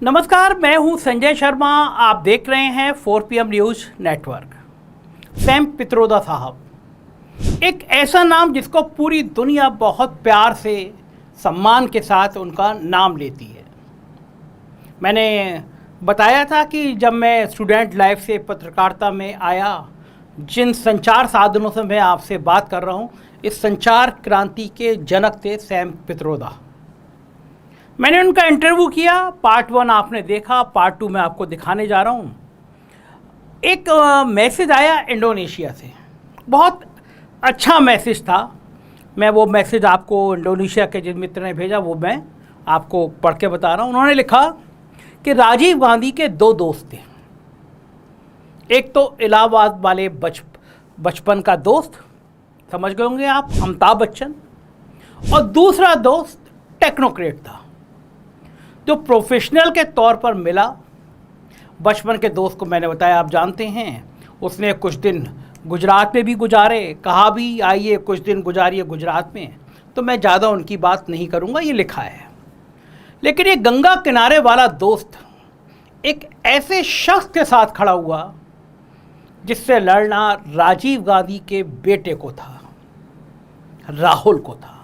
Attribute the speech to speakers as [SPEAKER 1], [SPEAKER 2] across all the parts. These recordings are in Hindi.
[SPEAKER 1] नमस्कार, मैं हूं संजय शर्मा। आप देख रहे हैं 4PM news network. Sam Pitroda साहब, एक ऐसा नाम जिसको पूरी दुनिया बहुत प्यार से, सम्मान के साथ उनका नाम लेती है। मैंने बताया था कि जब मैं स्टूडेंट लाइफ से पत्रकारिता में आया, जिन संचार साधनों से मैं आपसे बात कर रहा हूं, इस संचार क्रांति के जनक थे सैम पित्रोदा। मैंने उनका इंटरव्यू किया। पार्ट 1 आपने देखा, पार्ट 2 मैं आपको दिखाने जा रहा हूँ। एक मैसेज आया इंडोनेशिया से, बहुत अच्छा मैसेज था। मैं वो मैसेज आपको इंडोनेशिया के जिन मित्र ने भेजा वो मैं आपको पढ़ के बता रहा हूँ। उन्होंने लिखा कि राजीव गांधी के 2 दोस्त थे। एक तो इलाहाबाद वाले बचपन का दोस्त, समझ गए होंगे आप, अमिताभ बच्चन, और दूसरा दोस्त टेक्नोक्रेट था जो प्रोफेशनल के तौर पर मिला। बचपन के दोस्त को मैंने बताया, आप जानते हैं, उसने कुछ दिन गुजरात में भी गुजारे, कहा भी आइए कुछ दिन गुजारिए गुजरात में। तो मैं ज़्यादा उनकी बात नहीं करूँगा, ये लिखा है। लेकिन ये गंगा किनारे वाला दोस्त एक ऐसे शख्स के साथ खड़ा हुआ जिससे लड़ना राजीव गांधी के बेटे को था, राहुल को था।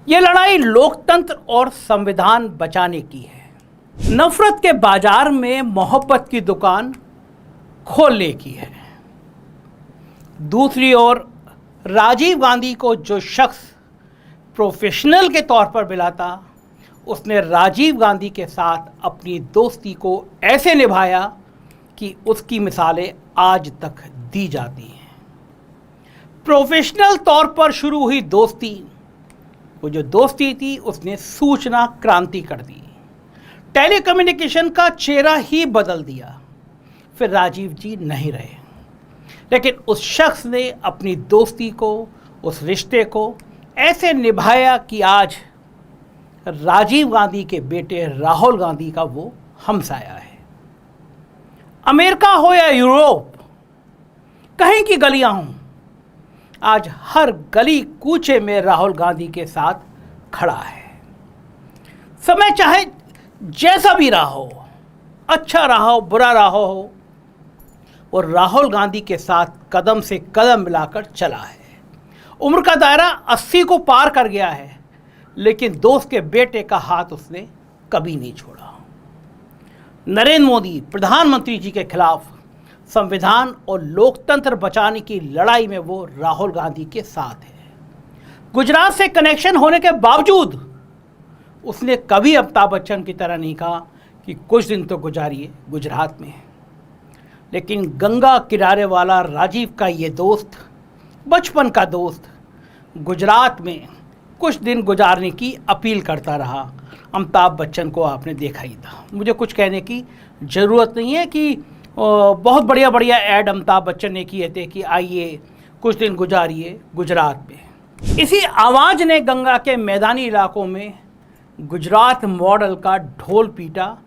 [SPEAKER 1] ये लड़ाई लोकतंत्र और संविधान बचाने की है। नफरत के बाजार में मोहब्बत की दुकान खोलने की है। दूसरी ओर राजीव गांधी को जो शख्स प्रोफेशनल के तौर पर मिला था, उसने राजीव गांधी के साथ अपनी दोस्ती को ऐसे निभाया कि उसकी मिसालें आज तक दी जाती हैं। प्रोफेशनल तौर पर शुरू हुई दोस्ती, वो जो दोस्ती थी उसने सूचना क्रांति कर दी, टेलीकम्युनिकेशन का चेहरा ही बदल दिया। फिर राजीव जी नहीं रहे, लेकिन उस शख्स ने अपनी दोस्ती को, उस रिश्ते को ऐसे निभाया कि आज राजीव गांधी के बेटे राहुल गांधी का वो हमसाया है। अमेरिका हो या यूरोप, कहीं की गलियां हों, आज हर गली कूचे में राहुल गांधी के साथ खड़ा है। समय चाहे जैसा भी रहा हो, अच्छा रहा हो, बुरा रहा हो, और राहुल गांधी के साथ कदम से कदम मिलाकर चला है। उम्र का दायरा 80 को पार कर गया है, लेकिन दोस्त के बेटे का हाथ उसने कभी नहीं छोड़ा। नरेंद्र मोदी प्रधानमंत्री जी के खिलाफ संविधान और लोकतंत्र बचाने की लड़ाई में वो राहुल गांधी के साथ है। गुजरात से कनेक्शन होने के बावजूद उसने कभी अमिताभ बच्चन की तरह नहीं कहा कि कुछ दिन तो गुजारिए गुजरात में। लेकिन गंगा किनारे वाला राजीव का ये दोस्त, बचपन का दोस्त, गुजरात में कुछ दिन गुजारने की अपील करता रहा। अमिताभ बच्चन को आपने देखा ही था। मुझे कुछ कहने की ज़रूरत नहीं है कि बहुत बढ़िया बढ़िया ऐड अमिताभ बच्चन ने किए थे कि आइए कुछ दिन गुजारिए गुजरात में। इसी आवाज़ ने गंगा के मैदानी इलाकों में गुजरात मॉडल का ढोल पीटा,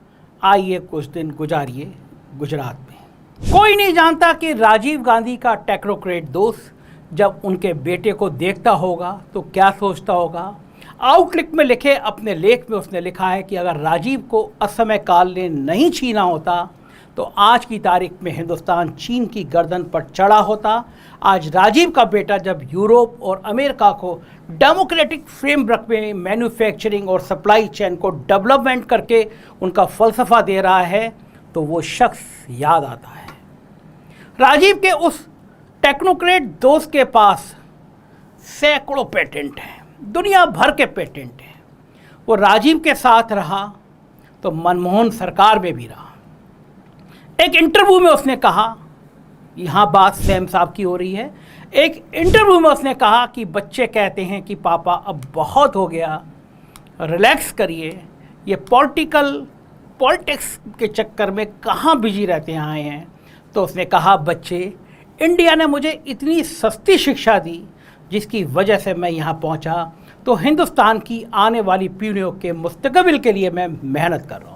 [SPEAKER 1] आइए कुछ दिन गुजारिए गुजरात में। कोई नहीं जानता कि राजीव गांधी का टेक्नोक्रेट दोस्त जब उनके बेटे को देखता होगा तो क्या सोचता होगा। आउटलुक में लिखे अपने लेख में उसने लिखा है कि अगर राजीव को असमय काल ने नहीं छीना होता तो आज की तारीख में हिंदुस्तान चीन की गर्दन पर चढ़ा होता। आज राजीव का बेटा जब यूरोप और अमेरिका को डेमोक्रेटिक फ्रेमवर्क में मैन्युफैक्चरिंग और सप्लाई चेन को डेवलपमेंट करके उनका फलसफा दे रहा है, तो वो शख्स याद आता है। राजीव के उस टेक्नोक्रेट दोस्त के पास सैकड़ों पेटेंट हैं, दुनिया भर के पेटेंट हैं। वो राजीव के साथ रहा तो मनमोहन सरकार में भी रहा। एक इंटरव्यू में उसने कहा, यहाँ बात सैम साहब की हो रही है, एक इंटरव्यू में उसने कहा कि बच्चे कहते हैं कि पापा अब बहुत हो गया, रिलैक्स करिए, ये पॉलिटिक्स के चक्कर में कहाँ बिजी रहते आए हैं। तो उसने कहा, बच्चे, इंडिया ने मुझे इतनी सस्ती शिक्षा दी जिसकी वजह से मैं यहाँ पहुँचा, तो हिंदुस्तान की आने वाली पीढ़ियों के मुस्तकबिल के लिए मैं मेहनत कर रहा हूँ।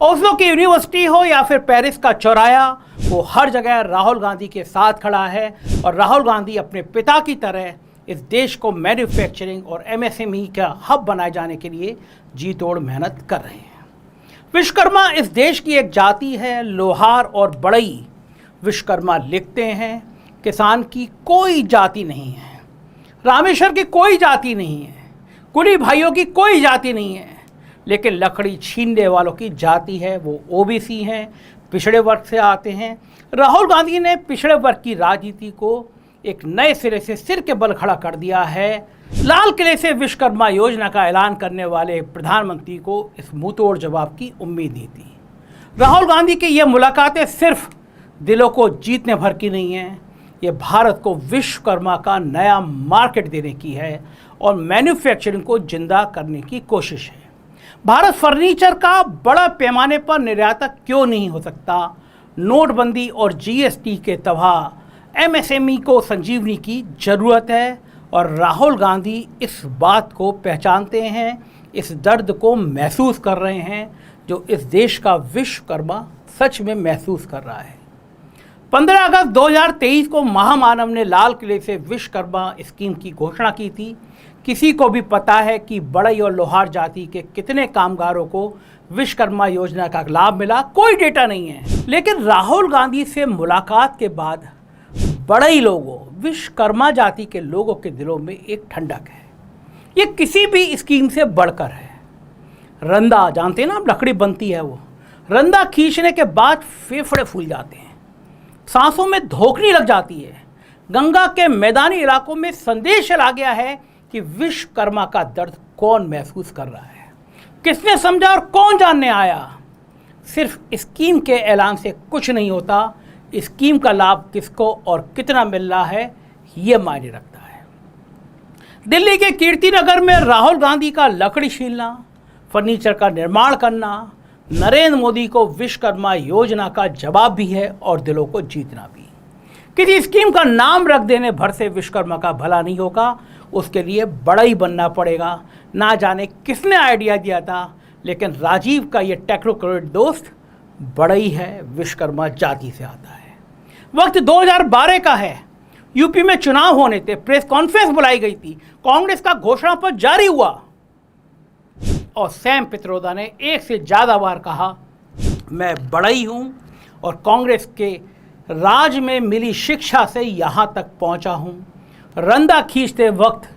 [SPEAKER 1] ओस्लो की यूनिवर्सिटी हो या फिर पेरिस का चौराया, वो हर जगह राहुल गांधी के साथ खड़ा है। और राहुल गांधी अपने पिता की तरह इस देश को मैन्युफैक्चरिंग और एमएसएमई का हब बनाए जाने के लिए जी तोड़ मेहनत कर रहे हैं। विश्वकर्मा इस देश की एक जाति है। लोहार और बढ़ई विश्वकर्मा लिखते हैं। किसान की कोई जाति नहीं है, रामेश्वर की कोई जाति नहीं है, कुली भाइयों की कोई जाति नहीं है, लेकिन लकड़ी छीनने वालों की जाति है। वो ओबीसी हैं, पिछड़े वर्ग से आते हैं। राहुल गांधी ने पिछड़े वर्ग की राजनीति को एक नए सिरे से सिर के बल खड़ा कर दिया है। लाल किले से विश्वकर्मा योजना का ऐलान करने वाले प्रधानमंत्री को इस मुंहतोड़ जवाब की उम्मीद नहीं थी। राहुल गांधी की ये मुलाकातें सिर्फ दिलों को जीतने भर की नहीं है, ये भारत को विश्वकर्मा का नया मार्केट देने की है और मैन्युफैक्चरिंग को जिंदा करने की कोशिश है। भारत फर्नीचर का बड़ा पैमाने पर निर्यातक क्यों नहीं हो सकता? नोटबंदी और जीएसटी के तबाह एमएसएमई को संजीवनी की जरूरत है और राहुल गांधी इस बात को पहचानते हैं, इस दर्द को महसूस कर रहे हैं जो इस देश का विश्वकर्मा सच में महसूस कर रहा है। 15 अगस्त 2023 को महामानव ने लाल किले से विश्वकर्मा स्कीम की घोषणा की थी। किसी को भी पता है कि बढ़ई और लोहार जाति के कितने कामगारों को विश्वकर्मा योजना का लाभ मिला? कोई डेटा नहीं है। लेकिन राहुल गांधी से मुलाकात के बाद बढ़ई लोगों, विश्वकर्मा जाति के लोगों के दिलों में एक ठंडक है। ये किसी भी स्कीम से बढ़कर है। रंदा जानते हैं ना, लकड़ी बनती है, वो रंदा खींचने के बाद फेफड़े फूल जाते हैं, सांसों में धोखनी लग जाती है। गंगा के मैदानी इलाकों में संदेश चला गया है कि विश्वकर्मा का दर्द कौन महसूस कर रहा है, किसने समझा और कौन जानने आया। सिर्फ स्कीम के ऐलान से कुछ नहीं होता, स्कीम का लाभ किसको और कितना मिल रहा है ये मायने रखता है। दिल्ली के कीर्तिनगर में राहुल गांधी का लकड़ी छीलना, फर्नीचर का निर्माण करना नरेंद्र मोदी को विश्वकर्मा योजना का जवाब भी है और दिलों को जीतना भी। किसी स्कीम का नाम रख देने भर से विश्वकर्मा का भला नहीं होगा, उसके लिए बढ़ई बनना पड़ेगा। ना जाने किसने आइडिया दिया था, लेकिन राजीव का ये टेक्नोक्रेट दोस्त बढ़ई है, विश्वकर्मा जाति से आता है। वक्त 2012 का है, यूपी में चुनाव होने थे, प्रेस कॉन्फ्रेंस बुलाई गई थी, कांग्रेस का घोषणा पत्र जारी हुआ और सैम पित्रोदा ने एक से ज़्यादा बार कहा मैं बढ़ई हूँ और कांग्रेस के राज में मिली शिक्षा से यहाँ तक पहुँचा हूँ। रंदा खींचते वक्त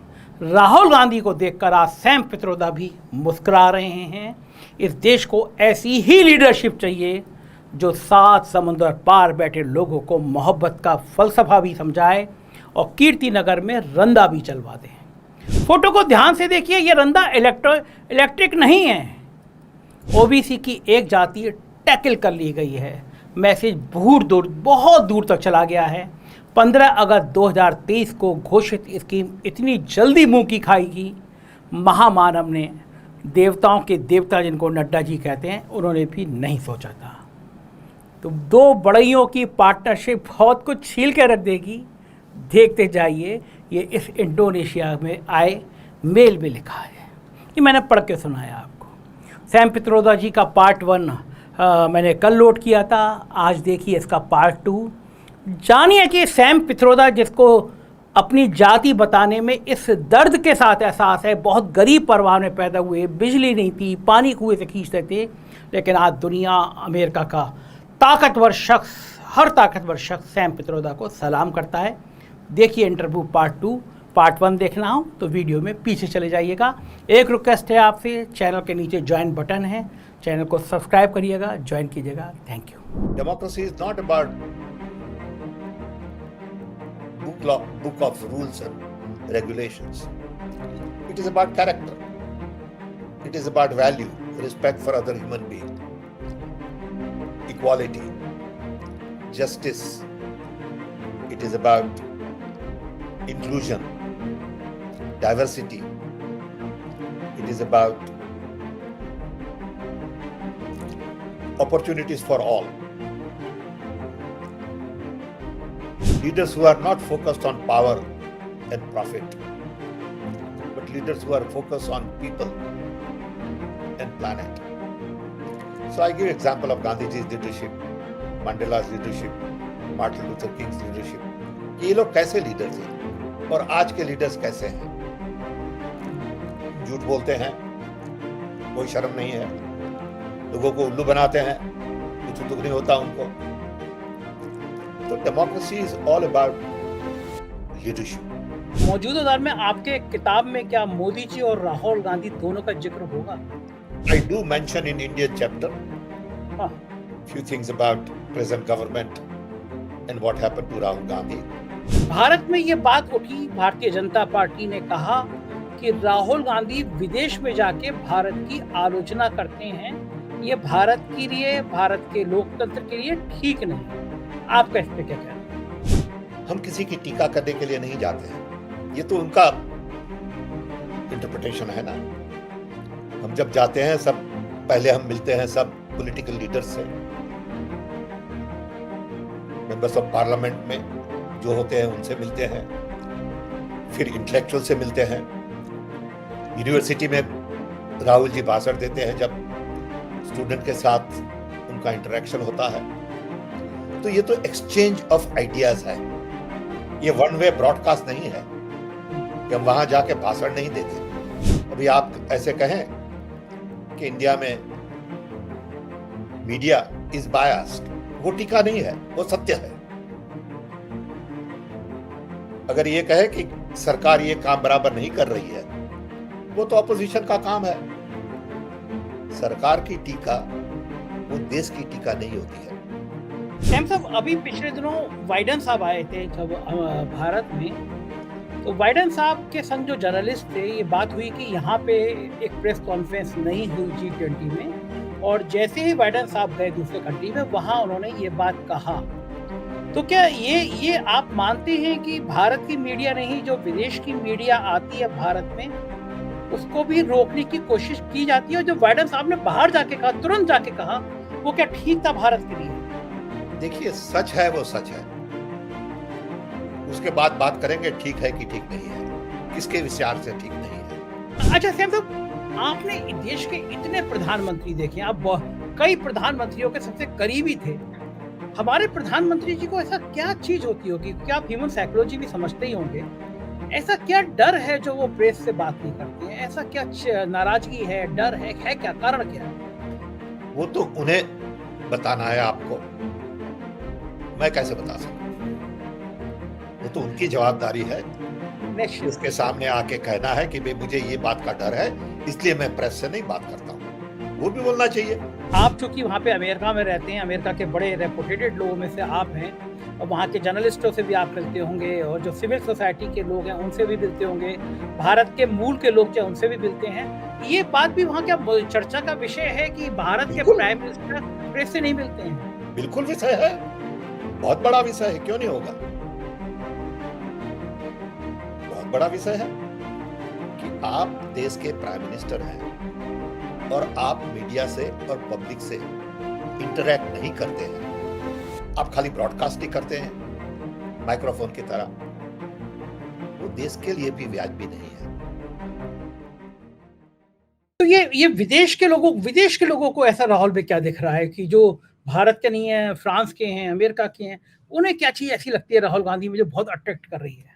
[SPEAKER 1] राहुल गांधी को देखकर आज सैम पित्रोदा भी मुस्कुरा रहे हैं। इस देश को ऐसी ही लीडरशिप चाहिए जो 7 समुंदर पार बैठे लोगों को मोहब्बत का फलसफा भी समझाए और कीर्तिनगर में रंदा भी चलवा दे। फोटो को ध्यान से देखिए, ये रंदा इलेक्ट्रिक नहीं है। ओबीसी की एक जाति टैकल कर ली गई है। मैसेज बहुत दूर तक चला गया है। 15 अगस्त 2023 को घोषित स्कीम इतनी जल्दी मुंह की खाएगी, महामानव ने, देवताओं के देवता जिनको नड्डा जी कहते हैं, उन्होंने भी नहीं सोचा था। तो 2 बढ़इयों की पार्टनरशिप बहुत कुछ छील के रख देगी। देखते जाइए। ये इस इंडोनेशिया में आए मेल में लिखा है, ये मैंने पढ़ के सुनाया आपको। सैम पित्रोदा जी का पार्ट 1 मैंने कल लोड किया था, आज देखिए इसका पार्ट 2। जानिए कि सैम पित्रोदा, जिसको अपनी जाति बताने में इस दर्द के साथ एहसास है, बहुत गरीब परिवार में पैदा हुए, बिजली नहीं थी, पानी कुएं से खींचते थे, लेकिन आज दुनिया, अमेरिका का ताकतवर शख्स, हर ताकतवर शख्स सैम पित्रोदा को सलाम करता है। देखिए इंटरव्यू पार्ट 2। पार्ट 1 देखना हो तो वीडियो में पीछे चले जाइएगा। एक रिक्वेस्ट है आपसे, चैनल के नीचे ज्वाइन बटन है, चैनल को सब्सक्राइब करिएगा, ज्वाइन कीजिएगा। Thank you.
[SPEAKER 2] Democracy is not about book of rules and regulations. It is about character. It is about value, respect for other human beings, equality, justice. It is about inclusion, diversity. It is about opportunities for all. Leaders who are not focused on power and profit, but leaders who are focused on people and planet. So I give example of Gandhiji's leadership, Mandela's leadership, Martin Luther King's leadership. ये लोग कैसे लीडर थे और आज के लीडर्स कैसे हैं? झूठ बोलते हैं, कोई शर्म नहीं है, लोगों को उल्लू बनाते हैं, कुछ दुख नहीं होता उनको। तो democracy is all about leadership.
[SPEAKER 1] मौजूदा दौर में आपके किताब में क्या मोदी जी और राहुल गांधी दोनों का जिक्र होगा?
[SPEAKER 2] I do mention in Indian chapter
[SPEAKER 1] हाँ,
[SPEAKER 2] few things about present government and what happened to Rahul Gandhi.
[SPEAKER 1] Bharat में ये बात उठी, भारतीय जनता पार्टी ने कहा कि राहुल गांधी विदेश में जाके भारत की आलोचना करते हैं, ये भारत के लिए, भारत के लोकतंत्र के लिए ठीक नहीं। आपका इस पे क्या कहना है?
[SPEAKER 2] हम किसी की टीका करने के लिए नहीं जाते हैं, ये तो उनका इंटरप्रिटेशन है ना। हम जब जाते हैं सब पहले हम मिलते हैं सब पॉलिटिकल लीडर्स से, मेंबर्स ऑफ पार्लियामेंट में जो होते हैं उनसे मिलते हैं, फिर इंटेलेक्चुअल से मिलते हैं। यूनिवर्सिटी में राहुल जी भाषण देते हैं, जब स्टूडेंट के साथ उनका इंटरेक्शन होता है, तो ये तो एक्सचेंज ऑफ आइडियाज है, ये वन वे ब्रॉडकास्ट नहीं है कि हम वहां जाके भाषण नहीं देते। अभी आप ऐसे कहें कि इंडिया में मीडिया इज बायस्ड, वो टीका नहीं है, वो सत्य है। अगर ये कहे कि सरकार ये काम बराबर नहीं कर रही है, वो तो अपोजिशन का काम है। सरकार की टीका वो देश की टीका नहीं होती है।
[SPEAKER 1] सैम साहब, अभी पिछले दिनों बाइडेन साहब आए थे जब भारत में, तो बाइडेन साहब के संग जो जर्नलिस्ट थे, ये बात हुई कि यहाँ पे एक प्रेस कॉन्फ्रेंस नहीं हुई G20 में, और जैसे ही बाइडेन साहब गए दूसरे कंट्री में, वहाँ उन्होंने ये बात कहा। तो क्या ये आप मानते हैं कि भारत की मीडिया नहीं, जो विदेश की मीडिया आती है भारत में, उसको भी रोकने की कोशिश की जाती है? और जो बाइडेन साहब ने बाहर जाके कहा, तुरंत जाके कहा, वो क्या ठीक था भारत के लिए?
[SPEAKER 2] देखिए, सच है वो सच है, उसके बाद बात करेंगे ठीक है कि ठीक नहीं है, किसके विचार से ठीक नहीं है।
[SPEAKER 1] अच्छा सैम साहब, आपने देश के इतने प्रधानमंत्री देखे, आप कई प्रधानमंत्रियों के सबसे करीबी थे। हमारे प्रधानमंत्री जी को ऐसा क्या चीज होती होगी, क्या आप ह्यूमन साइकोलॉजी भी समझते ही होंगे, ऐसा क्या डर है जो वो प्रेस से बात नहीं करते हैं? ऐसा क्या नाराजगी है, डर है क्या, कारण क्या है?
[SPEAKER 2] वो तो उन्हें बताना है आपको, मैं कैसे बता सकता? वो तो उनकी जवाबदारी है, उसके सामने आके कहना है कि भाई मुझे ये बात का डर है, इसलिए मैं प्रेस से नहीं बात करता हूँ, वो भी बोलना चाहिए।
[SPEAKER 1] आप चूंकि वहाँ पे अमेरिका में रहते हैं, अमेरिका के बड़े रेपुटेटेड लोगों में से आप हैं, और वहाँ के जर्नलिस्टों से भी आप मिलते होंगे, और जो सिविल सोसाइटी के लोग हैं उनसे भी मिलते होंगे, भारत के मूल के लोग जो उनसे भी मिलते हैं। ये बात भी वहाँ क्या चर्चा का विषय है कि भारत के प्राइम मिनिस्टर प्रेस से नहीं मिलते हैं?
[SPEAKER 2] बिल्कुल विषय है, बहुत बड़ा विषय है, क्यों नहीं होगा? बहुत बड़ा विषय है कि आप देश के प्राइम मिनिस्टर हैं और आप मीडिया से और पब्लिक से इंटरैक्ट नहीं करते हैं, आप खाली ब्रॉडकास्ट ही करते हैं माइक्रोफोन की तरह, वो देश के लिए भी वाजिब नहीं है।
[SPEAKER 1] तो ये विदेश के लोगों को ऐसा राहुल में क्या दिख रहा है कि जो भारत के नहीं है, फ्रांस के हैं, अमेरिका के हैं, उन्हें क्या चीज ऐसी लगती है राहुल गांधी में जो बहुत अट्रैक्ट कर रही है?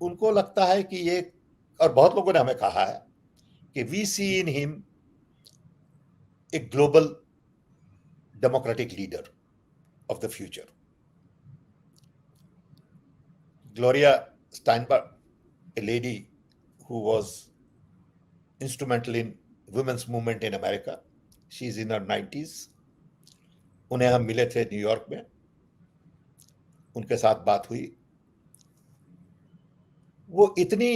[SPEAKER 2] उनको लगता है कि ये, और बहुत लोगों ने हमें कहा है कि we see in him a global democratic leader of the future. Gloria Steinberg, a lady who was instrumental in women's movement in America, she's in her 90s. उन्हें हम मिले थे न्यूयॉर्क में, उनके साथ बात हुई। वो इतनी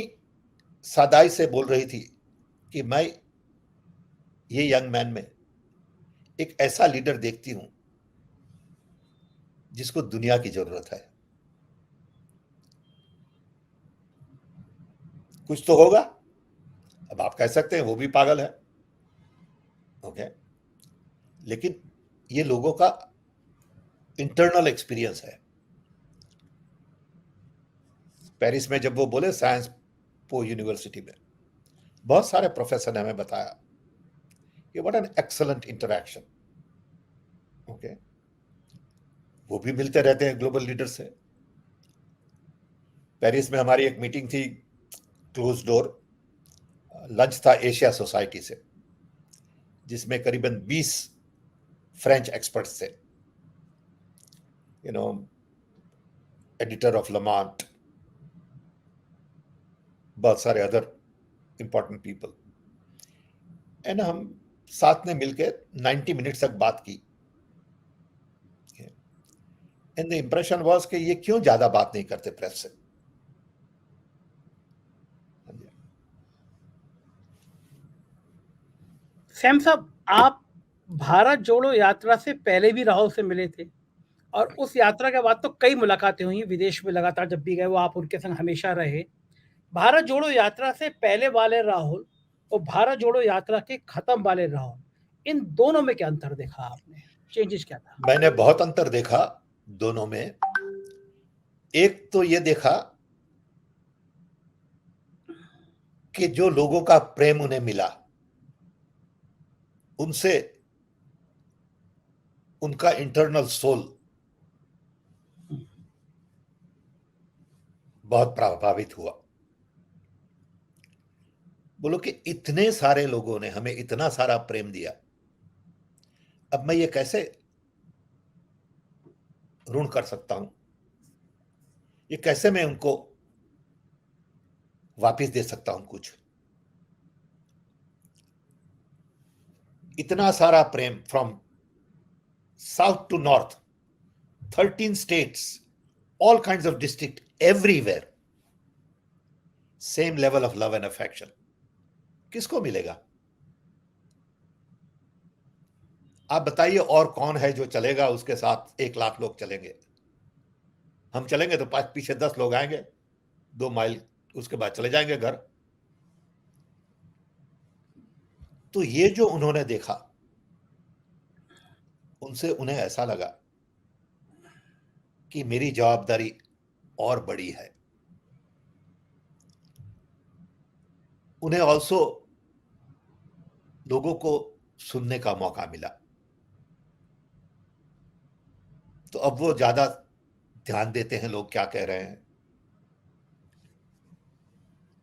[SPEAKER 2] सादाई से बोल रही थी कि मैं ये यंग मैन में एक ऐसा लीडर देखती हूं जिसको दुनिया की जरूरत है। कुछ तो होगा, अब आप कह सकते हैं वो भी पागल है, ओके, लेकिन ये लोगों का इंटरनल एक्सपीरियंस है। पेरिस में जब वो बोले साइंस पो यूनिवर्सिटी में, बहुत सारे प्रोफेसर ने हमें बताया कि what an excellent interaction, okay, वो भी मिलते रहते हैं ग्लोबल लीडर से। पेरिस में हमारी एक मीटिंग थी, क्लोज डोर लंच था एशिया सोसाइटी से, जिसमें करीबन 20 फ्रेंच एक्सपर्ट्स थे, यू नो, एडिटर ऑफ लमांट, बहुत सारे अदर इंपॉर्टेंट पीपल, एंड हम साथ में मिलकर 90 मिनट्स तक बात की। एंड द इंप्रेशन वाज कि ये क्यों ज्यादा बात नहीं करते प्रेस से।
[SPEAKER 1] सैम साहब, आप भारत जोड़ो यात्रा से पहले भी राहुल से मिले थे और उस यात्रा के बाद तो कई मुलाकातें हुई विदेश में, लगातार जब भी गए वो आप उनके संग हमेशा रहे। भारत जोड़ो यात्रा से पहले वाले राहुल और भारत जोड़ो यात्रा के खत्म वाले राहुल, इन दोनों में क्या अंतर देखा आपने? चेंजेस क्या था?
[SPEAKER 2] मैंने बहुत अंतर देखा दोनों में। एक तो ये देखा कि जो लोगों का प्रेम उन्हें मिला, उनसे उनका इंटरनल सोल बहुत प्रभावित हुआ। बोलो कि इतने सारे लोगों ने हमें इतना सारा प्रेम दिया, अब मैं ये कैसे ऋण कर सकता हूं, ये कैसे मैं उनको वापस दे सकता हूं कुछ। इतना सारा प्रेम from south to north, 13 states, all kinds of district, everywhere, same level of love and affection, किसको मिलेगा? आप बताइए और कौन है जो चलेगा उसके साथ 1 लाख लोग चलेंगे? हम चलेंगे तो पीछे 10 लोग आएंगे, 2 माइल, उसके बाद चले जाएंगे घर। तो ये जो उन्होंने देखा, उनसे उन्हें ऐसा लगा कि मेरी जवाबदारी और बड़ी है। उन्हें ऑल्सो लोगों को सुनने का मौका मिला, तो अब वो ज्यादा ध्यान देते हैं लोग क्या कह रहे हैं।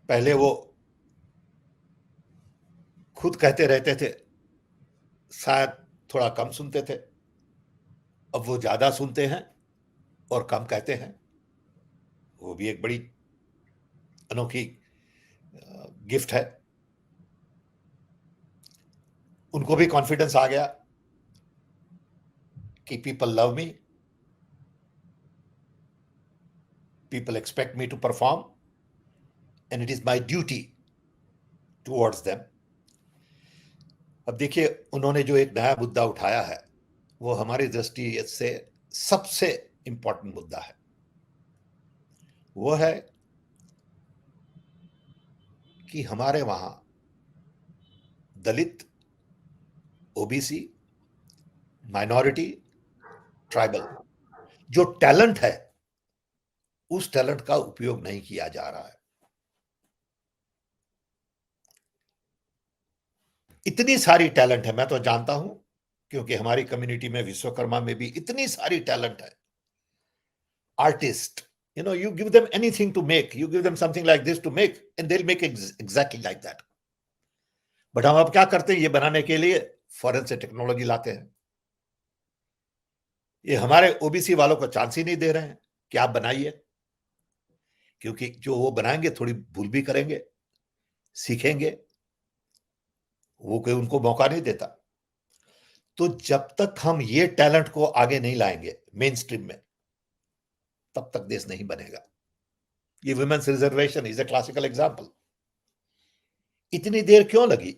[SPEAKER 2] पहले वो खुद कहते रहते थे, शायद थोड़ा कम सुनते थे, अब वो ज्यादा सुनते हैं और कम कहते हैं। वो भी एक बड़ी अनोखी गिफ्ट है। उनको भी कॉन्फिडेंस आ गया कि people love me, people expect me to perform, and it is my duty towards them. अब देखिए, उन्होंने जो एक नया मुद्दा उठाया है, वो हमारी दृष्टि से सबसे इंपॉर्टेंट मुद्दा है। वो है कि हमारे वहां दलित, ओबीसी, माइनॉरिटी, ट्राइबल जो टैलेंट है, उस टैलेंट का उपयोग नहीं किया जा रहा है। इतनी सारी टैलेंट है, मैं तो जानता हूं, क्योंकि हमारी कम्युनिटी में विश्वकर्मा में भी इतनी सारी टैलेंट है। Artist, you give them anything to make, you give them something like this to make, and they'll make exactly like that. But हम अब क्या करते हैं, ये बनाने के लिए फॉरेन से टेक्नोलॉजी लाते हैं। ये हमारे ओबीसी वालों को चांस ही नहीं दे रहे हैं कि आप बनाइए, क्योंकि जो वो बनाएंगे थोड़ी भूल भी करेंगे, सीखेंगे, वो कोई उनको मौका नहीं देता। तो जब तक हम ये टैलेंट को आगे नहीं लाएंगे मेन स्ट्रीम में, तब तक देश नहीं बनेगा। ये women's reservation is a classical example. इतनी देर क्यों लगी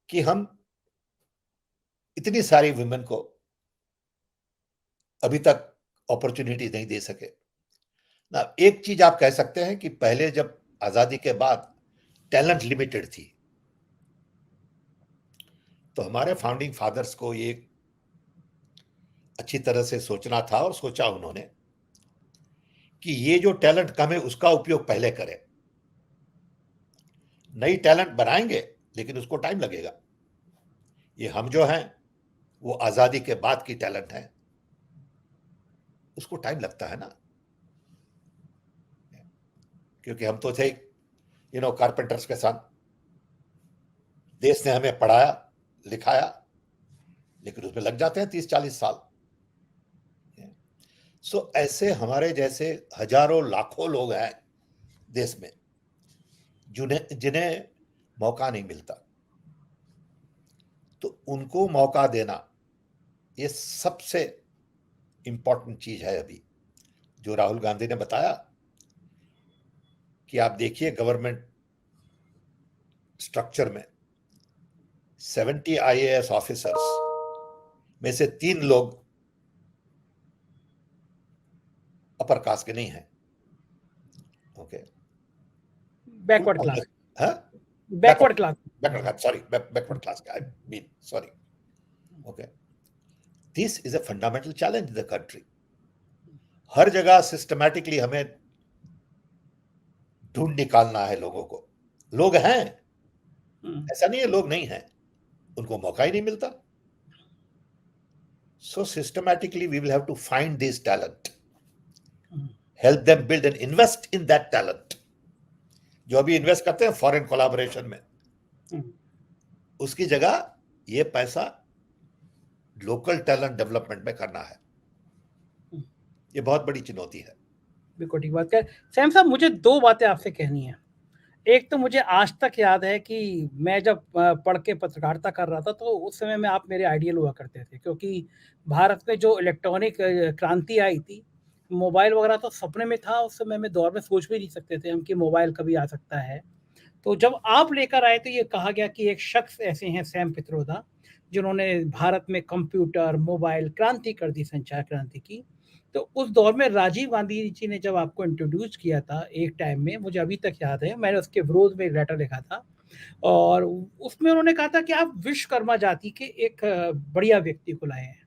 [SPEAKER 2] कि हम इतनी सारी वुमेन को अभी तक अपॉर्चुनिटी नहीं दे सके ना? एक चीज आप कह सकते हैं कि पहले जब आजादी के बाद टैलेंट लिमिटेड थी, तो हमारे फाउंडिंग फादर्स को ये अच्छी तरह से सोचना था, और सोचा उन्होंने कि ये जो टैलेंट कम है उसका उपयोग पहले करें। नई टैलेंट बनाएंगे लेकिन उसको टाइम लगेगा। ये हम जो हैं वो आजादी के बाद की टैलेंट है, उसको टाइम लगता है ना, क्योंकि हम तो थे कारपेंटर्स के साथ। देश ने हमें पढ़ाया, लिखाया, लेकिन उसमें लग जाते हैं 30-40 साल। सो ऐसे हमारे जैसे हजारों लाखों लोग हैं देश में जिन्हें जिन्हें मौका नहीं मिलता, तो उनको मौका देना ये सबसे इंपॉर्टेंट चीज है। अभी जो राहुल गांधी ने बताया कि आप देखिए गवर्नमेंट स्ट्रक्चर में 70 आईएएस ऑफिसर्स में से 3 लोग अपर कास्ट के नहीं हैं। ओके,
[SPEAKER 1] बैकवर्ड क्लास,
[SPEAKER 2] हाँ,
[SPEAKER 1] backward class.
[SPEAKER 2] Backward, sorry, backward class, I mean sorry. Okay, this is a fundamental challenge in the country. हर जगह सिस्टमैटिकली हमें ढूंढ निकालना है लोगों को। लोग हैं, ऐसा नहीं है लोग नहीं हैं, उनको मौका ही नहीं मिलता। So systematically we will have to find this talent, help them build and invest in that talent. जो अभी इन्वेस्ट करते हैं फॉरेन कोलैबोरेशन में, उसकी जगह ये पैसा लोकल टैलेंट डेवलपमेंट में करना है। ये बहुत बड़ी चुनौती है।
[SPEAKER 1] बिल्कुल ठीक बात कर सैम साहब। मुझे 2 बातें आपसे कहनी है। एक तो मुझे आज तक याद है कि मैं जब पढ़ के पत्रकारिता कर रहा था तो उस समय में आप मेरे आइडियल हुआ करते थे, क्योंकि भारत में जो इलेक्ट्रॉनिक क्रांति आई थी, मोबाइल वगैरह तो सपने में था उस समय में, दौर में सोच भी नहीं सकते थे हम कि मोबाइल कभी आ सकता है। तो जब आप लेकर आए तो ये कहा गया कि एक शख्स ऐसे हैं सैम पित्रोदा, जिन्होंने भारत में कंप्यूटर, मोबाइल क्रांति कर दी, संचार क्रांति की। तो उस दौर में राजीव गांधी जी ने जब आपको इंट्रोड्यूस किया था एक टाइम में, मुझे अभी तक याद है, मैंने उसके विरोध में एक लेटर लिखा था और उसमें उन्होंने कहा था कि आप विश्वकर्मा जाति के एक बढ़िया व्यक्ति को लाए हैं।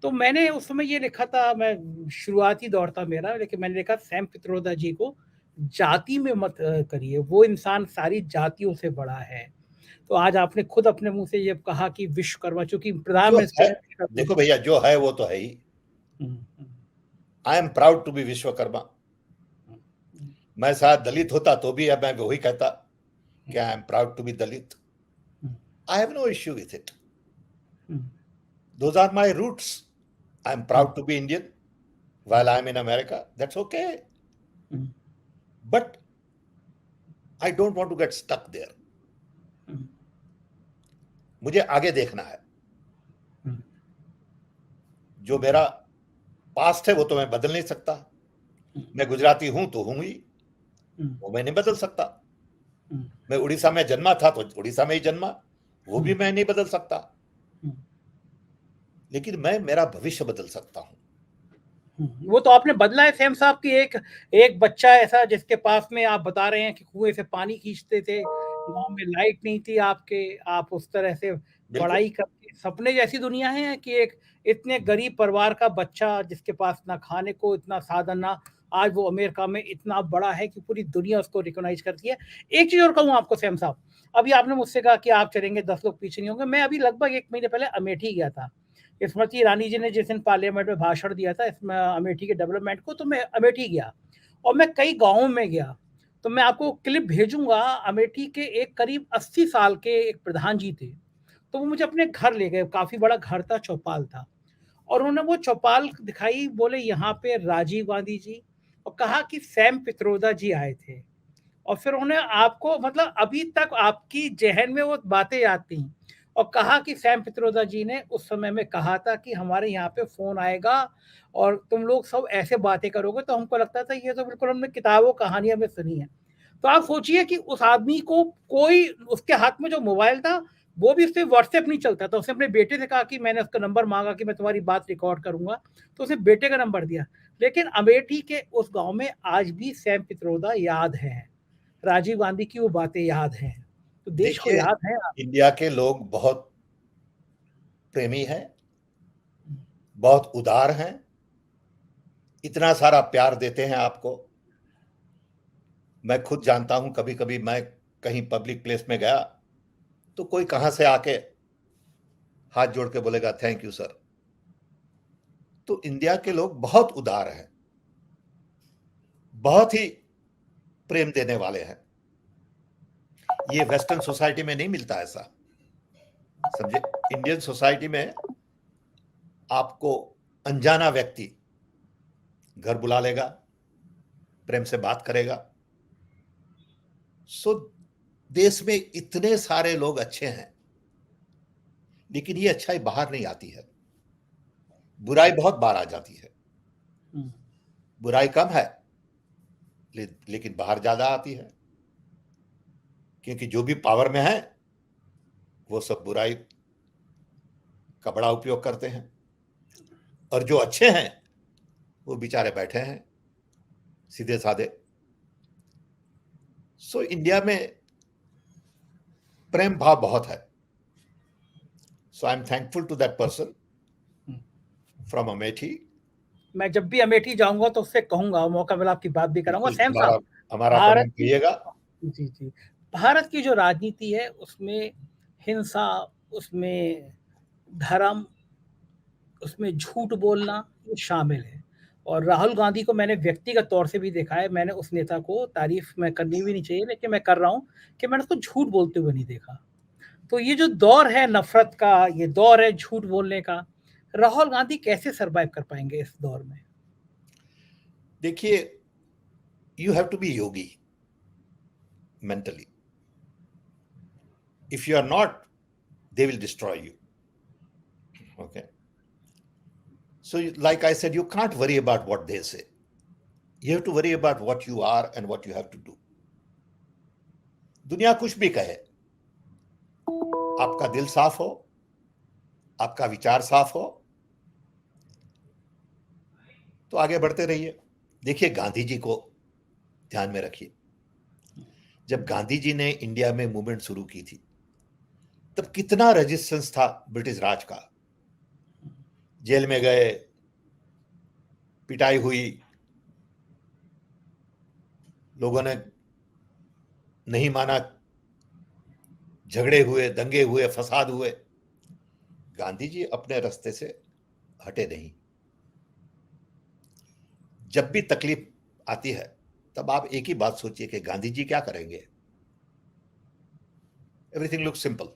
[SPEAKER 1] तो मैंने उस समय ये लिखा था, मैं शुरुआती दौर था मेरा, लेकिन मैंने लिखा सैम पित्रोदा जी को जाति में मत करिए, वो इंसान सारी जातियों से बड़ा है। तो आज आपने खुद अपने मुंह से ये कहा कि विश्वकर्मा, चूंकि
[SPEAKER 2] जो
[SPEAKER 1] प्रधानमंत्री
[SPEAKER 2] है, देखो भैया, जो है वो तो है ही। I am proud to be Vishwakarma. मैं शायद दलित होता तो भी अब मैं वही कहता कि I am proud to be Dalit. I have no issue with it. Those are my roots. I'm proud to be Indian while I'm in America. That's okay. But I don't want to get stuck there. मुझे आगे देखना है। जो मेरा पास्ट है वो तो मैं बदल नहीं सकता। मैं गुजराती हूं तो हूं ही, वो मैं नहीं बदल सकता। मैं उड़ीसा में जन्मा था तो उड़ीसा में ही जन्मा, वो भी मैं नहीं बदल सकता। लेकिन मैं मेरा भविष्य बदल सकता हूं।
[SPEAKER 1] वो तो आपने बदला है सैम साहब की। एक बच्चा ऐसा जिसके पास में आप बता रहे हैं कि कुएं से पानी खींचते थे, गांव में लाइट नहीं थी आपके, आप उस तरह से पढ़ाई करके सपने जैसी दुनिया है कि एक इतने गरीब परिवार का बच्चा जिसके पास ना खाने को इतना साधन ना, आज वो अमेरिका में इतना बड़ा है कि पूरी दुनिया उसको रिकॉग्नाइज करती है। एक चीज और कहूँ आपको सैम साहब, अभी आपने मुझसे कहा कि आप चलेंगे 10 लोग पीछे नहीं होंगे। मैं अभी लगभग 1 महीने पहले अमेठी गया था। स्मृति ईरानी जी ने जिस दिन पार्लियामेंट में भाषण दिया था इसमें अमेठी के डेवलपमेंट को, तो मैं अमेठी गया और मैं कई गांवों में गया। तो मैं आपको क्लिप भेजूंगा। अमेठी के एक करीब 80 साल के एक प्रधान जी थे, तो वो मुझे अपने घर ले गए। काफी बड़ा घर था, चौपाल था, और उन्होंने वो चौपाल दिखाई, बोले यहाँ पे राजीव गांधी जी, और कहा कि सैम पित्रोदा जी आए थे। और फिर उन्हें आपको, मतलब अभी तक आपकी जहन में वो बातें याद थी, और कहा कि सैम पित्रोदा जी ने उस समय में कहा था कि हमारे यहाँ पे फोन आएगा और तुम लोग सब ऐसे बातें करोगे। तो हमको लगता था ये तो बिल्कुल हमने किताबों कहानियों में सुनी है। तो आप सोचिए कि उस आदमी को कोई, उसके हाथ में जो मोबाइल था वो भी उससे व्हाट्सएप नहीं चलता था। उसने अपने बेटे से कहा कि मैंने उसका नंबर मांगा कि मैं तुम्हारी बात रिकॉर्ड करूंगा, तो उसने बेटे का नंबर दिया। लेकिन अमेठी के उस गांव में आज भी सैम पित्रोदा याद है, राजीव गांधी की वो बातें याद हैं, तो देश को याद है।
[SPEAKER 2] इंडिया के लोग बहुत प्रेमी हैं, बहुत उदार हैं, इतना सारा प्यार देते हैं आपको। मैं खुद जानता हूं, कभी कभी मैं कहीं पब्लिक प्लेस में गया तो कोई कहां से आके हाथ जोड़ के बोलेगा थैंक यू सर। तो इंडिया के लोग बहुत उदार हैं, बहुत ही प्रेम देने वाले हैं। ये वेस्टर्न सोसाइटी में नहीं मिलता ऐसा। समझे, इंडियन सोसाइटी में आपको अनजाना व्यक्ति घर बुला लेगा, प्रेम से बात करेगा। सो देश में इतने सारे लोग अच्छे हैं, लेकिन ये अच्छाई बाहर नहीं आती है, बुराई बहुत बार आ जाती है। बुराई कम है, लेकिन बाहर ज्यादा आती है, क्योंकि जो भी पावर में है वो सब बुराई का बड़ा उपयोग करते हैं, और जो अच्छे हैं वो बेचारे बैठे हैं सीधे साधे। सो इंडिया में प्रेम भाव बहुत है। So I am thankful to that person from Amethi.
[SPEAKER 1] मैं जब भी अमेठी जाऊंगा तो उससे कहूंगा, मौका मिला आपकी बात भी कराऊंगा। सैम
[SPEAKER 2] हमारा
[SPEAKER 1] साहब,
[SPEAKER 2] हमारा
[SPEAKER 1] भारत
[SPEAKER 2] कमेंट कहिएगा।
[SPEAKER 1] जी जी, भारत की जो राजनीति है उसमें हिंसा, उसमें धर्म, उसमें झूठ बोलना ये शामिल है। और राहुल गांधी को मैंने व्यक्तिगत तौर से भी देखा है। मैंने उस नेता को, तारीफ मैं करनी भी नहीं चाहिए लेकिन मैं कर रहा हूँ, कि मैंने उसको झूठ बोलते हुए नहीं देखा। तो ये जो दौर है नफरत का, ये दौर है झूठ बोलने का, राहुल गांधी कैसे सरवाइव कर पाएंगे इस दौर में?
[SPEAKER 2] देखिए, you have to be yogi mentally. If you are not, they will destroy you. Okay. So, like I said, you can't worry about what they say. You have to worry about what you are and what you have to do. दुनिया कुछ भी कहे, आपका दिल साफ हो, आपका विचार साफ हो, तो आगे बढ़ते रहिए। देखिए, गांधी जी को ध्यान में रखिए। जब गांधी जी ने इंडिया में मूवमेंट शुरू की थी, तब कितना रेजिस्टेंस था ब्रिटिश राज का। जेल में गए, पिटाई हुई, लोगों ने नहीं माना, झगड़े हुए, दंगे हुए, फसाद हुए। गांधी जी अपने रास्ते से हटे नहीं। जब भी तकलीफ आती है तब आप एक ही बात सोचिए कि गांधी जी क्या करेंगे। Everything look simple.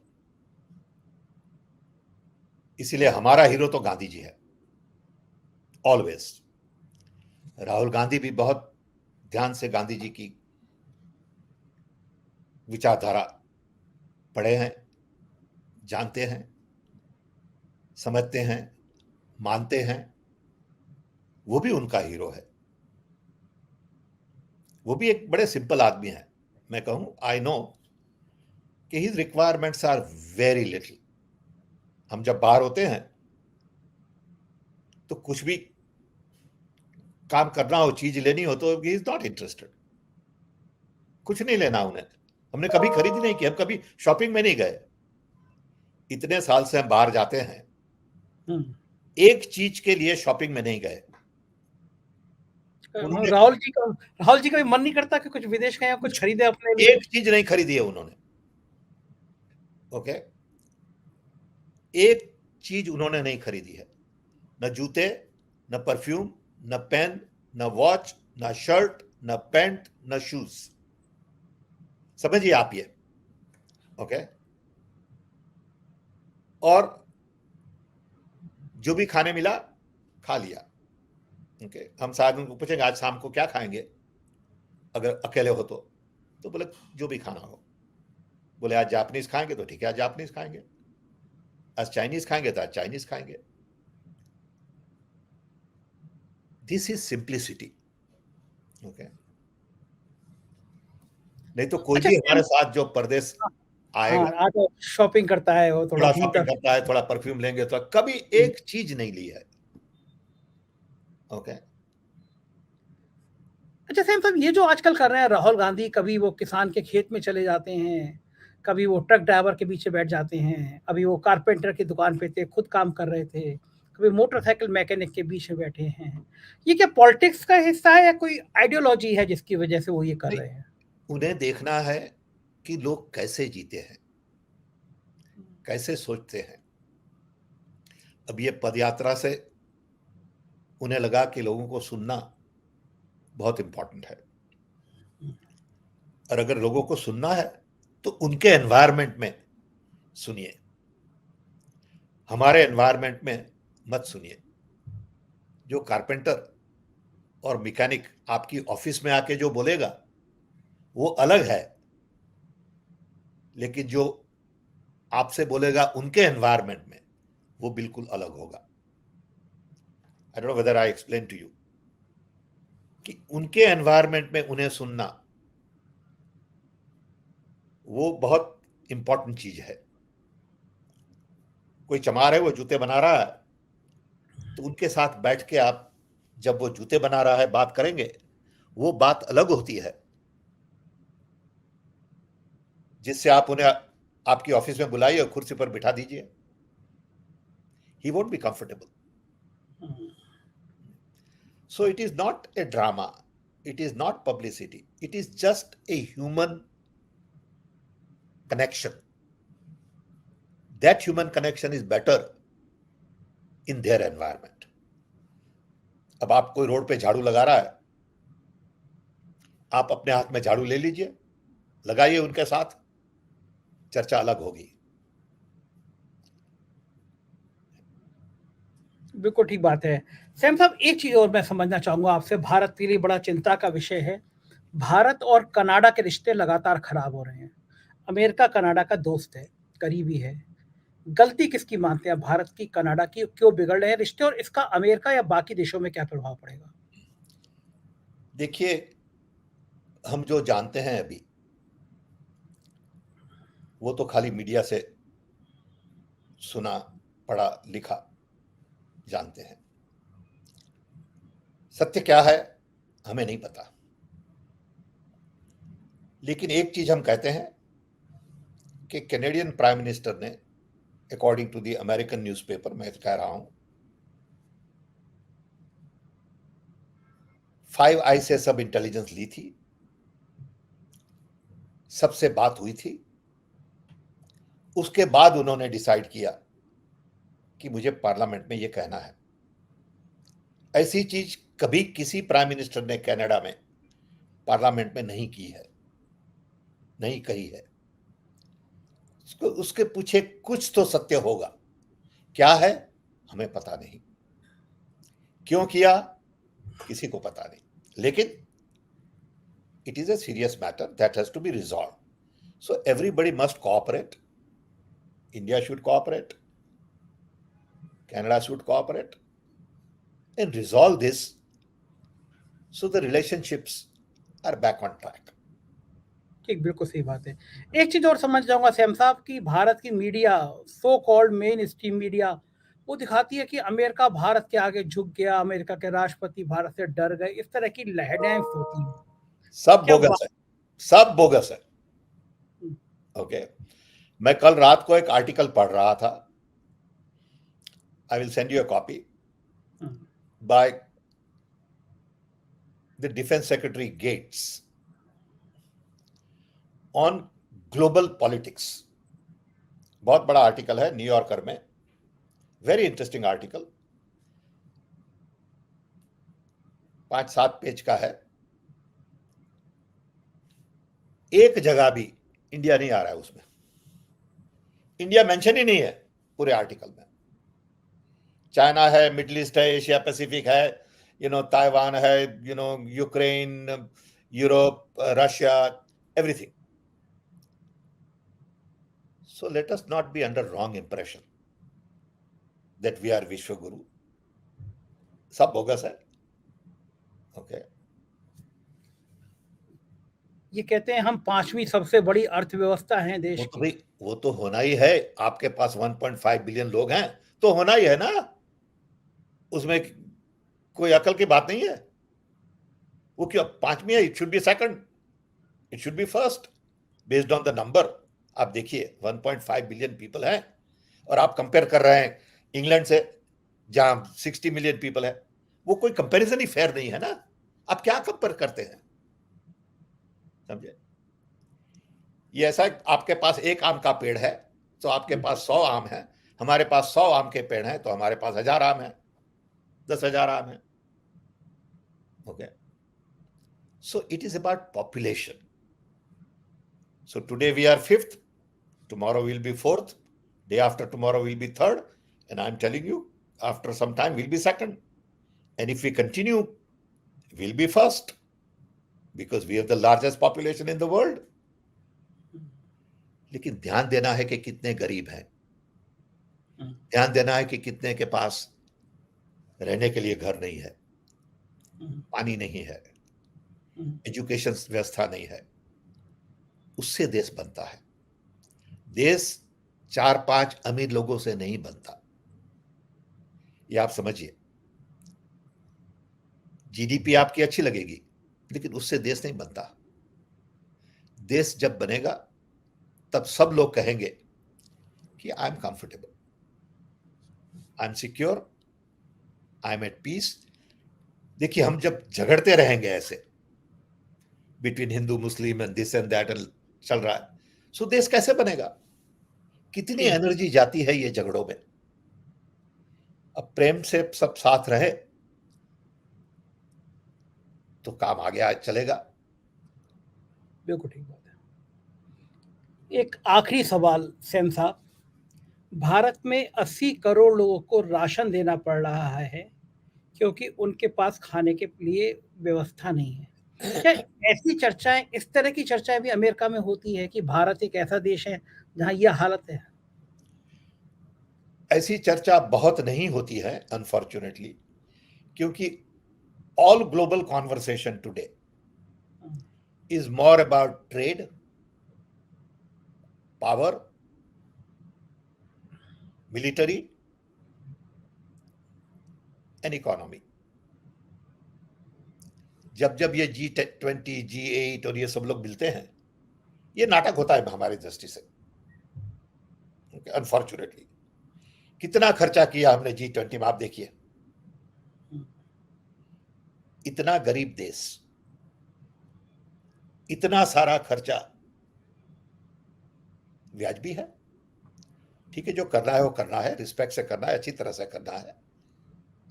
[SPEAKER 2] इसीलिए हमारा हीरो तो गांधी जी है, ऑलवेज। राहुल गांधी भी बहुत ध्यान से गांधी जी की विचारधारा पढ़े हैं, जानते हैं, समझते हैं, मानते हैं। वो भी उनका हीरो है। वो भी एक बड़े सिंपल आदमी है। मैं कहूं, आई नो कि his requirements are very little. हम जब बाहर होते हैं तो कुछ भी काम करना हो, चीज लेनी हो, तो ही इज नॉट इंटरेस्टेड। कुछ नहीं लेना उन्हें। हमने कभी खरीदी नहीं की, हम कभी शॉपिंग में नहीं गए। इतने साल से हम बाहर जाते हैं, एक चीज के लिए शॉपिंग में नहीं गए।
[SPEAKER 1] राहुल जी का भी मन नहीं करता कि कुछ विदेश गए, कुछ खरीदे अपने लिए?
[SPEAKER 2] एक चीज नहीं खरीदी है उन्होंने। ओके, एक चीज उन्होंने नहीं खरीदी है। न जूते, न परफ्यूम, न पेन, न वॉच, न शर्ट, न पैंट, न शूज। समझिए आप ये। ओके। और जो भी खाने मिला खा लिया। ओके। हम शायद उनको पूछेंगे आज शाम को क्या खाएंगे, अगर अकेले हो तो बोले जो भी खाना हो। बोले आज जापानीज खाएंगे तो ठीक है, आज जापानीज खाएंगे। आज चाइनीज खाएंगे तो आज चाइनीज खाएंगे। This is simplicity. ओके। नहीं तो कोई भी हमारे साथ जो परदेश आएगा,
[SPEAKER 1] शॉपिंग करता है, वो
[SPEAKER 2] थोड़ा शॉपिंग करता है, थोड़ा परफ्यूम लेंगे, तो कभी एक चीज नहीं ली है। ओके।
[SPEAKER 1] अच्छा सैम साहब, ये जो आजकल कर रहे हैं राहुल गांधी, कभी वो किसान के खेत में चले जाते हैं, कभी वो ट्रक ड्राइवर के पीछे बैठ जाते हैं, अभी वो कारपेंटर की दुकान पे थे, खुद काम कर रहे थे, कभी मोटरसाइकिल मैकेनिक के बीच में बैठे हैं। ये क्या पॉलिटिक्स का हिस्सा है या कोई आइडियोलॉजी है जिसकी वजह से वो ये कर रहे हैं?
[SPEAKER 2] उन्हें देखना है कि लोग कैसे जीते हैं, कैसे सोचते हैं। अब ये पदयात्रा से उन्हें लगा कि लोगों को सुनना बहुत इंपॉर्टेंट है, और अगर लोगों को सुनना है तो उनके एनवायरनमेंट में सुनिए। हमारे एनवायरनमेंट में मत सुनिए। जो कारपेंटर और मैकेनिक आपकी ऑफिस में आके जो बोलेगा वो अलग है, लेकिन जो आपसे बोलेगा उनके एनवायरनमेंट में वो बिल्कुल अलग होगा। I don't know whether I explain to you कि उनके एनवायरनमेंट में उन्हें सुनना वो बहुत इंपॉर्टेंट चीज है। कोई चमार है, वो जूते बना रहा है, तो उनके साथ बैठ के आप जब वो जूते बना रहा है बात करेंगे, वो बात अलग होती है जिससे आप उन्हें आपकी ऑफिस में बुलाइए और कुर्सी पर बिठा दीजिए। He won't be comfortable. So it is not a drama, it is not publicity, it is just a human connection. That human connection is better in their environment. अब आप कोई रोड पे झाड़ू लगा रहा है, आप अपने हाथ में झाड़ू ले लीजिए, लगाइए उनके साथ, चर्चा अलग होगी।
[SPEAKER 1] बिल्कुल ठीक बात है। सैम साहब, एक चीज और मैं समझना चाहूंगा आपसे, भारत के लिए बड़ा चिंता का विषय है। भारत और कनाडा के रिश्ते लगातार खराब हो रहे हैं। अमेरिका कनाडा का दोस्त है, करीबी है। गलती किसकी मानते हैं भारत की, कनाडा की? क्यों बिगड़ रहे हैं रिश्ते, और इसका अमेरिका या बाकी देशों में क्या प्रभाव पड़ेगा?
[SPEAKER 2] देखिए, हम जो जानते हैं अभी वो तो खाली मीडिया से सुना, पढ़ा, लिखा जानते हैं। सत्य क्या है हमें नहीं पता, लेकिन एक चीज हम कहते हैं कि कैनेडियन प्राइम मिनिस्टर ने, according to the American newspaper, मैं कह रहा हूं, 5 आई से सब इंटेलिजेंस ली थी, सबसे बात हुई थी, उसके बाद उन्होंने डिसाइड किया कि मुझे पार्लियामेंट में यह कहना है। ऐसी चीज कभी किसी प्राइम मिनिस्टर ने कनाडा में पार्लियामेंट में नहीं की है, नहीं कही है। उसके पीछे कुछ तो सत्य होगा, क्या है हमें पता नहीं, क्यों किया किसी को पता नहीं, लेकिन it is a serious matter that has to be resolved. So everybody must cooperate. India should cooperate, Canada should cooperate and resolve this so the relationships are back on track.
[SPEAKER 1] ठीक, बिल्कुल सही बात है। एक चीज और समझ जाऊंगा सैम साहब कि भारत की media, so called main stream media, वो दिखाती है कि अमेरिका भारत के आगे झुक गया, अमेरिका के राष्ट्रपति भारत से डर गए, इस तरह की हेडलाइंस होती हैं।
[SPEAKER 2] सब
[SPEAKER 1] क्या
[SPEAKER 2] बोगस है, सब बोगस है। ओके, मैं कल रात को एक आर्टिकल पढ़ रहा था, I will send you a copy, by the defence secretary Gates on global politics. बहुत बड़ा आर्टिकल है, न्यूयॉर्कर में, वेरी इंटरेस्टिंग आर्टिकल, 5-7 पेज का है। एक जगह भी इंडिया नहीं आ रहा है उसमें, इंडिया मेंशन ही नहीं है पूरे आर्टिकल में। चाइना है, मिडिल ईस्ट है, एशिया पैसिफिक है, ताइवान है, Ukraine, Europe, Russia, everything. So let us not be under wrong impression that we are Vishwaguru. सब बोगस है। ओके,
[SPEAKER 1] ये कहते हैं हम 5वीं सबसे बड़ी अर्थव्यवस्था हैं देश की।
[SPEAKER 2] वो तो होना ही है, आपके पास 1.5 बिलियन लोग हैं तो होना ही है ना, उसमें कोई अकल की बात नहीं है। वो क्यों 5वीं है? It should be second, it should be first based on the number. आप देखिए 1.5 बिलियन पीपल हैं और आप कंपेयर कर रहे हैं इंग्लैंड से जहां 60 मिलियन पीपल है। वो कोई कंपैरिजन ही फेयर नहीं है ना, आप क्या कंपेयर करते हैं, समझे? ये ऐसा, आपके पास एक आम का पेड़ है तो आपके पास 100 आम है, हमारे पास 100 आम के पेड़ हैं तो हमारे पास 1000 आम है, 10,000 आम है। Okay, so it is about population. So today we are 5th, tomorrow we'll be 4th, day after tomorrow we'll be 3rd, And I'm telling you, after some time, we'll be second. And if we continue, we'll be first because we have the largest population in the world. लेकिन ध्यान देना है कि कितने गरीब हैं, ध्यान देना है कि कितने के पास रहने के लिए घर नहीं है, पानी नहीं है, एजुकेशन व्यवस्था नहीं है. उससे देश बनता है. देश 4-5 अमीर लोगों से नहीं बनता. ये आप समझिए. जीडीपी आपकी अच्छी लगेगी, लेकिन उससे देश नहीं बनता. देश जब बनेगा तब सब लोग कहेंगे कि I am comfortable, I am secure, I am at peace. देखिए, हम जब झगड़ते रहेंगे ऐसे between Hindu Muslim and this and that चल रहा है, सो देश कैसे बनेगा? कितनी एनर्जी जाती है ये झगड़ों में. अब प्रेम से सब साथ रहे तो काम आगे चलेगा.
[SPEAKER 1] बिल्कुल ठीक बात है. एक आखिरी सवाल सैम साहब, भारत में 80 करोड़ लोगों को राशन देना पड़ रहा है क्योंकि उनके पास खाने के लिए व्यवस्था नहीं है. क्या ऐसी चर्चाएं, इस तरह की चर्चाएं भी अमेरिका में होती है कि भारत एक ऐसा देश है जहां यह हालत है?
[SPEAKER 2] ऐसी चर्चा बहुत नहीं होती है अनफॉर्चुनेटली, क्योंकि all global conversation today is more about trade, power, military, and economy. जब जब ये G20, G8 और ये सब लोग मिलते हैं, ये नाटक होता है हमारी दृष्टि से. अनफॉर्चुनेटली कितना खर्चा किया हमने G20 में, आप देखिए. इतना गरीब देश, इतना सारा खर्चा वाजिबी है? ठीक है, जो करना है वो करना है, रिस्पेक्ट से करना है, अच्छी तरह से करना है,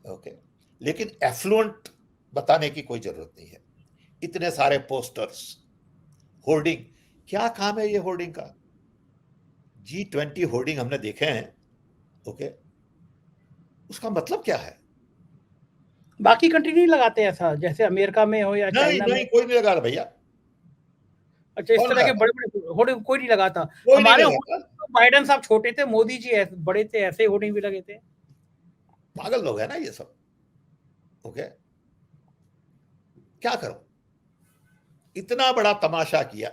[SPEAKER 2] ओके. लेकिन एफ्लुएंट बताने की कोई जरूरत नहीं है. इतने सारे पोस्टर्स, होर्डिंग, क्या काम है ये होर्डिंग का? G20 होर्डिंग हमने देखे हैं, ओके. उसका मतलब क्या है?
[SPEAKER 1] बाकी कंट्री नहीं लगाते ऐसा, जैसे अमेरिका में हो या चाइना में?
[SPEAKER 2] नहीं, कोई नहीं लगा रहा भैया.
[SPEAKER 1] अच्छा, इस तरह के बड़े बड़े होर्डिंग कोई नहीं लगाता.
[SPEAKER 2] कोई
[SPEAKER 1] हमारे
[SPEAKER 2] नहीं लगाता.
[SPEAKER 1] तो बाइडेन साहब छोटे थे, मोदी जी बड़े थे, ऐसे होर्डिंग भी लगे थे.
[SPEAKER 2] पागल लोग हैं ना ये सब, ओके. क्या करो, इतना बड़ा तमाशा किया,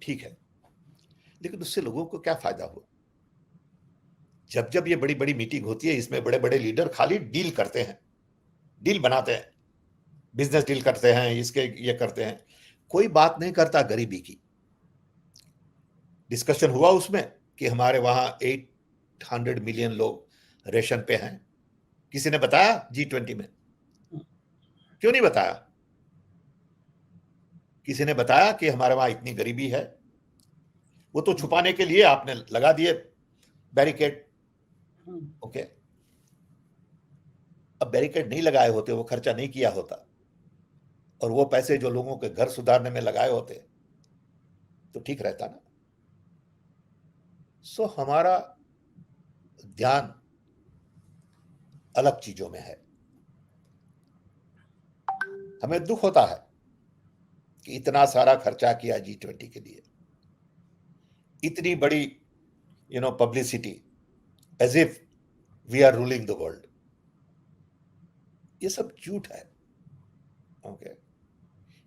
[SPEAKER 2] ठीक है, लेकिन उससे लोगों को क्या फायदा हुआ? जब जब ये बड़ी बड़ी मीटिंग होती है, इसमें बड़े बड़े लीडर खाली डील करते हैं, डील बनाते हैं, बिजनेस डील करते हैं, इसके ये करते हैं, कोई बात नहीं करता गरीबी की. डिस्कशन हुआ उसमें कि हमारे वहां 800 मिलियन लोग रेशन पे हैं. किसी ने बताया G20 में? क्यों नहीं बताया? किसी ने बताया कि हमारे वहां इतनी गरीबी है? वो तो छुपाने के लिए आपने लगा दिए बैरिकेड, ओके. अब बैरिकेड नहीं लगाए होते, वो खर्चा नहीं किया होता, और वो पैसे जो लोगों के घर सुधारने में लगाए होते तो ठीक रहता ना. सो हमारा ध्यान अलग चीजों में है. हमें दुख होता है कि इतना सारा खर्चा किया G20 के लिए, इतनी बड़ी publicity, as if we are ruling the world. ये सब झूठ है, ओके.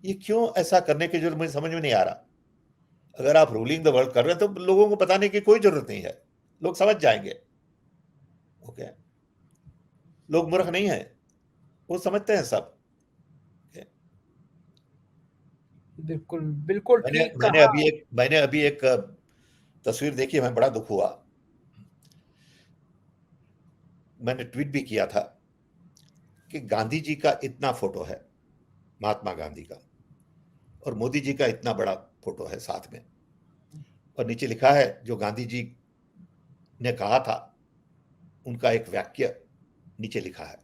[SPEAKER 2] ये क्यों ऐसा करने की जरूरत मुझे समझ में नहीं आ रहा. अगर आप रूलिंग द वर्ल्ड कर रहे हैं तो लोगों को बताने की कोई जरूरत नहीं है, लोग समझ जाएंगे, ओके. लोग मूर्ख नहीं है, वो समझते हैं सब.
[SPEAKER 1] बिल्कुल बिल्कुल ठीक
[SPEAKER 2] मैंने
[SPEAKER 1] कहा.
[SPEAKER 2] अभी एक तस्वीर देखी, मैं बड़ा दुख हुआ. मैंने ट्वीट भी किया था कि गांधी जी का इतना फोटो है, महात्मा गांधी का, और मोदी जी का इतना बड़ा फोटो है साथ में, और नीचे लिखा है जो गांधी जी ने कहा था, उनका एक वाक्य नीचे लिखा है.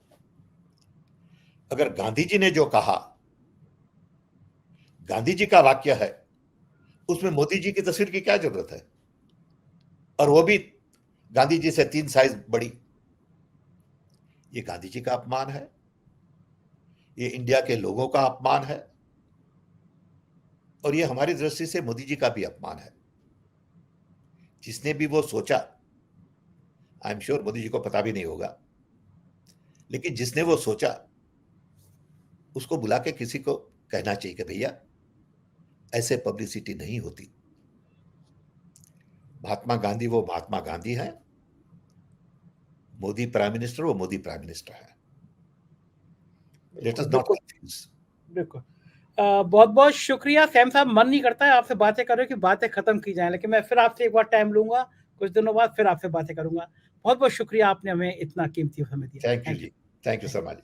[SPEAKER 2] अगर गांधी जी ने जो कहा, गांधी जी का वाक्य है, उसमें मोदी जी की तस्वीर की क्या जरूरत है? और वो भी गांधी जी से 3 साइज बड़ी। ये गांधी जी का अपमान है, ये इंडिया के लोगों का अपमान है, और ये हमारी दृष्टि से मोदी जी का भी अपमान है। जिसने भी वो सोचा, I am sure Modi ji को पता भी नहीं होगा, लेकिन जिसने वो सोचा उसको बुला के किसी को कहना चाहिए कि भैया ऐसे पब्लिसिटी नहीं होती। महात्मा गांधी वो महात्मा गांधी हैं, मोदी प्राइम मिनिस्टर वो मोदी प्राइम मिनिस्टर है। Let us not confuse.
[SPEAKER 1] बिल्कुल। बहुत बहुत शुक्रिया सैम साहब। मन नहीं करता है आपसे बातें करो कि बातें खत्म की जाएं, लेकिन मैं फिर आपसे एक बार टाइम लूंगा, कुछ दिनों बाद फिर आपसे बातें करूंगा। बहुत बहुत शुक्रिया, आपने हमें इतना कीमती समय दिया।
[SPEAKER 2] Thank you ji, thank you so much.